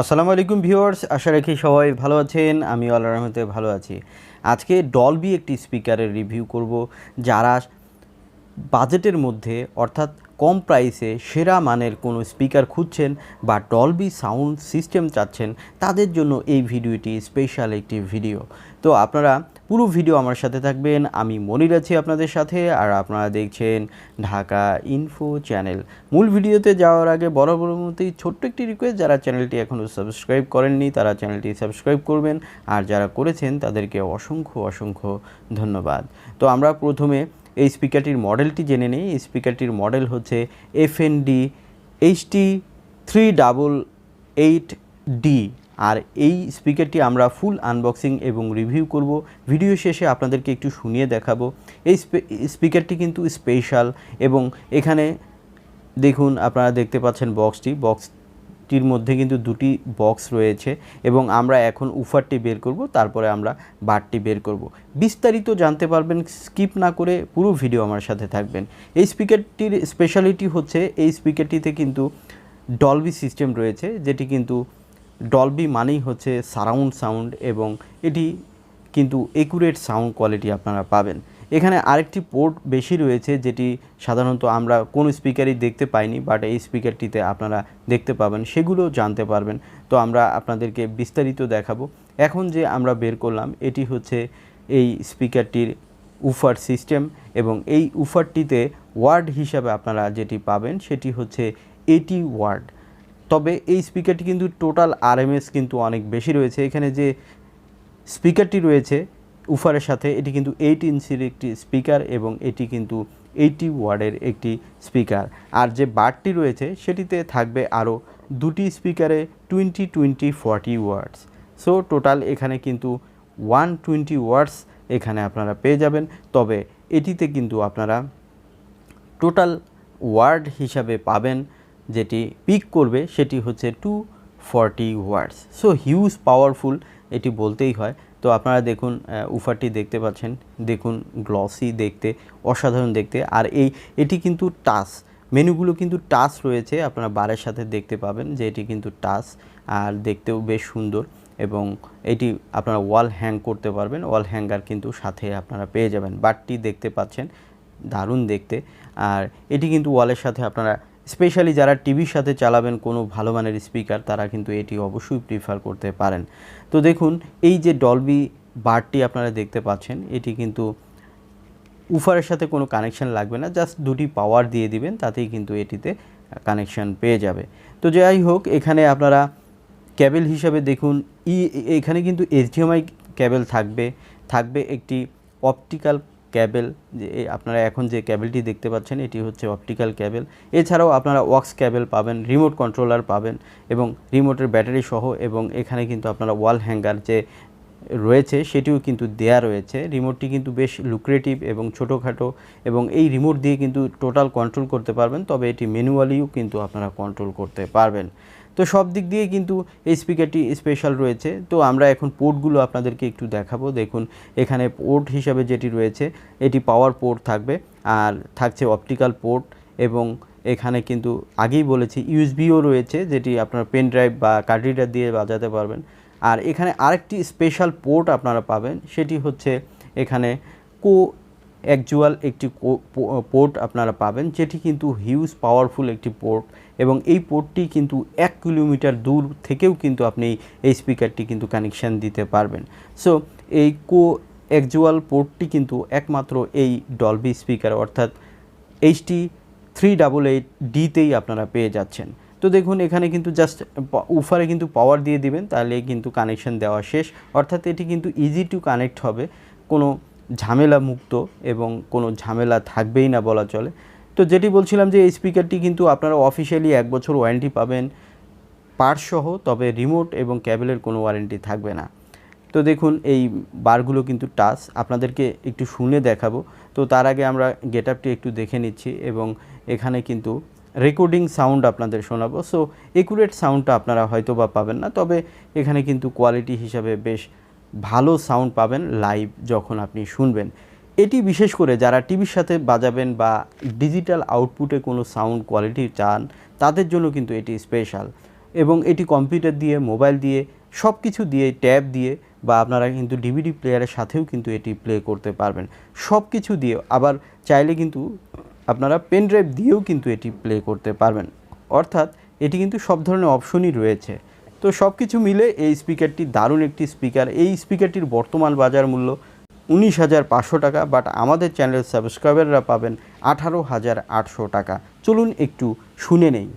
আসসালামু আলাইকুম ভিউয়ার্স, আশা রাখি সবাই ভালো আছেন। আমি আল্লাহর রহমতে ভালো আছি। আজকে ডলবি একটি স্পিকারের রিভিউ করব। যারা বাজেটের মধ্যে অর্থাৎ কম প্রাইসে সেরা মানের কোনো স্পিকার খুঁজছেন বা ডলবি সাউন্ড সিস্টেম চাচ্ছেন, তাদের জন্য এই ভিডিওটি স্পেশাল একটি ভিডিও। তো আপনারা পুরো ভিডিও আমার সাথে থাকবেন। আমি মনির আছি আপনাদের সাথে, আর আপনারা দেখছেন ঢাকা ইনফো চ্যানেল। মূল ভিডিওতে যাওয়ার আগে বরাবরের মতোই ছোট্ট একটি রিকোয়েস্ট, যারা চ্যানেলটি এখনও সাবস্ক্রাইব করেননি তারা চ্যানেলটি সাবস্ক্রাইব করবেন, আর যারা করেছেন তাদেরকে অসংখ্য অসংখ্য ধন্যবাদ। তো আমরা প্রথমে এই স্পিকারটির মডেলটি জেনে নেই। এই স্পিকারটির মডেল হচ্ছে FND HT3888D, আর এই স্পিকারটি আমরা ফুল আনবক্সিং এবং রিভিউ করব। ভিডিও শেষে আপনাদেরকে একটু শুনিয়ে দেখাবো। এই স্পিকারটি কিন্তু স্পেশাল, এবং এখানে দেখুন, আপনারা দেখতে পাচ্ছেন বক্সটির মধ্যে কিন্তু দুটি বক্স রয়েছে, এবং আমরা এখন উফারটি বের করব, তারপরে আমরা বারটি বের করব। বিস্তারিত জানতে পারবেন, স্কিপ না করে পুরো ভিডিও আমার সাথে থাকবেন। এই স্পিকারটির স্পেশালিটি হচ্ছে এই স্পিকারটিতে কিন্তু ডলবি সিস্টেম রয়েছে, যেটি কিন্তু ডলবি মানেই হচ্ছে সারাউন্ড সাউন্ড, এবং এটি কিন্তু একুরেট সাউন্ড কোয়ালিটি আপনারা পাবেন। এখানে আরেকটি পোর্ট বেশি রয়েছে, যেটি সাধারণত আমরা কোনো স্পিকারই দেখতে পাইনি, বাট এই স্পিকারটিতে আপনারা দেখতে পাবেন, সেগুলো জানতে পারবেন। তো আমরা আপনাদেরকে বিস্তারিত দেখাবো। এখন যে আমরা বের করলাম, এটি হচ্ছে এই স্পিকারটির উফার সিস্টেম, এবং এই উফারটিতে ওয়ার্ড হিসাবে আপনারা যেটি পাবেন সেটি হচ্ছে 80 ওয়ার্ড। তবে এই স্পিকারটি কিন্তু টোটাল RMS কিন্তু অনেক বেশি রয়েছে। এখানে যে স্পিকারটি রয়েছে উফারের সাথে, এটি কিন্তু 8 ইঞ্চির একটি স্পিকার, এবং এটি কিন্তু 80 ওয়ার্ডের একটি স্পিকার। আর যে বারটি রয়েছে সেটিতে থাকবে আরও দুটি স্পিকারে 20-20-40 ওয়ার্ডস। সো টোটাল এখানে কিন্তু 120 ওয়ার্ডস এখানে আপনারা পেয়ে যাবেন। তবে এটিতে কিন্তু আপনারা টোটাল ওয়ার্ড হিসাবে পাবেন, যেটি পিক করবে সেটি হচ্ছে 240 ওয়াটস। সো হিউজ পাওয়ারফুল, এটি বলতেই হয়। তো আপনারা দেখুন, উফারটি দেখতে পাচ্ছেন, দেখুন গ্লসি দেখতে, অসাধারণ দেখতে। আর এটি কিন্তু টাচ, মেনুগুলো কিন্তু টাচ রয়েছে, আপনারা বারের সাথে দেখতে পাবেন যে এটি কিন্তু টাচ, আর দেখতেও বেশ সুন্দর। এবং এটি আপনারা ওয়াল হ্যাং করতে পারবেন, ওয়াল হ্যাঙ্গার কিন্তু সাথে আপনারা পেয়ে যাবেন। বারটি দেখতে পাচ্ছেন, দারুণ দেখতে। আর এটি কিন্তু ওয়ালের সাথে আপনারা, স্পেশালি যারা টিভির সাথে চালাবেন কোনো ভালো মানের স্পিকার, তারা কিন্তু এটি অবশ্যই প্রিফার করতে পারেন। তো দেখুন, এই যে ডলবি বারটি আপনারা দেখতে পাচ্ছেন, এটি কিন্তু উফারের সাথে কোনো কানেকশান লাগবে না, জাস্ট দুটি পাওয়ার দিয়ে দিবেন, তাতেই কিন্তু এটিতে কানেকশান পেয়ে যাবে। তো যাই হোক, এখানে আপনারা ক্যাবেল হিসাবে দেখুন, এখানে কিন্তু HDMI ক্যাবেল থাকবে একটি অপটিক্যাল ক্যাবেল। যে আপনারা এখন যে ক্যাবেলটি দেখতে পাচ্ছেন, এটি হচ্ছে অপটিক্যাল ক্যাবেল। এছাড়াও আপনারা ওয়াক্স ক্যাবেল পাবেন, রিমোট কন্ট্রোলার পাবেন, এবং রিমোটের ব্যাটারি সহ। এবং এখানে কিন্তু আপনারা ওয়াল হ্যাঙ্গার যে রয়েছে সেটিও কিন্তু দেয়া রয়েছে। রিমোটটি কিন্তু বেশ লুক্রেটিভ এবং ছোটোখাটো, এবং এই রিমোট দিয়ে কিন্তু টোটাল কন্ট্রোল করতে পারবেন, তবে এটি ম্যানুয়ালিও কিন্তু আপনারা কন্ট্রোল করতে পারবেন। তো সব দিক দিয়ে কিন্তু এই স্পিকারটি স্পেশাল রয়েছে। তো আমরা এখন পোর্টগুলো আপনাদেরকে একটু দেখাবো। দেখুন, এখানে পোর্ট হিসাবে যেটি রয়েছে, এটি পাওয়ার পোর্ট থাকবে, আর থাকছে অপটিক্যাল পোর্ট, এবং এখানে কিন্তু আগেই বলেছি USB-ও রয়েছে, যেটি আপনার পেন ড্রাইভ বা কার্ড রিডার দিয়ে বাজাতে পারবেন। আর এখানে আরেকটি স্পেশাল পোর্ট আপনারা পাবেন, সেটি হচ্ছে এখানে অ্যাকচুয়াল একটি পোর্ট আপনারা পাবেন, যেটি কিন্তু হিউজ পাওয়ারফুল একটি পোর্ট, এবং এই পোর্টটি কিন্তু 1 কিলোমিটার দূর থেকেও কিন্তু আপনি এই স্পিকারটি কিন্তু কানেকশান দিতে পারবেন। সো এই অ্যাকচুয়াল পোর্টটি কিন্তু একমাত্র এই ডলবি স্পিকার অর্থাৎ HT3888Dতেই আপনারা পেয়ে যাচ্ছেন। তো দেখুন, এখানে কিন্তু জাস্ট উফারে কিন্তু পাওয়ার দিয়ে দিবেন, তাহলে কিন্তু কানেকশান দেওয়া শেষ। অর্থাৎ এটি কিন্তু ইজি টু কানেক্ট হবে, কোনো ঝামেলা মুক্ত, এবং কোনো ঝামেলা থাকবেই না বলা চলে। তো যেটি বলছিলাম যে এই স্পিকারটি কিন্তু আপনারা অফিসিয়ালি 1 বছর ওয়ারেন্টি পাবেন পার্টস সহ, তবে রিমোট এবং ক্যাবেলের কোনো ওয়ারেন্টি থাকবে না। তো দেখুন, এই বারগুলো কিন্তু টাচ, আপনাদেরকে একটু শুনে দেখাবো। তো তার আগে আমরা গেটআপটি একটু দেখে নিচ্ছি, এবং এখানে কিন্তু রেকর্ডিং সাউন্ড আপনাদের শোনাবো। সো একুরেট সাউন্ডটা আপনারা হয়তো বা পাবেন না, তবে এখানে কিন্তু কোয়ালিটি হিসাবে বেশ ভালো সাউন্ড পাবেন লাইভ যখন আপনি শুনবেন। এটি বিশেষ করে যারা টিভির সাথে বাজাবেন বা ডিজিটাল আউটপুটে কোনো সাউন্ড কোয়ালিটি চান, তাদের জন্য কিন্তু এটি স্পেশাল। এবং এটি কম্পিউটার দিয়ে, মোবাইল দিয়ে, সব কিছু দিয়ে, ট্যাব দিয়ে বা আপনারা কিন্তু ডিভিডি প্লেয়ারের সাথেও কিন্তু এটি প্লে করতে পারবেন। সব কিছু দিয়ে, আবার চাইলে কিন্তু আপনারা পেন ড্রাইভ দিয়েও কিন্তু এটি প্লে করতে পারবেন। অর্থাৎ এটি কিন্তু সব ধরনের অপশনই রয়েছে। তো সব কিছু মিলে এই স্পিকারটি দারুণ একটি স্পিকার। এই স্পিকারটির বর্তমান বাজার মূল্য 19,500 টাকা, বাট আমাদের চ্যানেলের সাবস্ক্রাইবাররা পাবেন 18,800 টাকা। চলুন একটু শুনে নেই।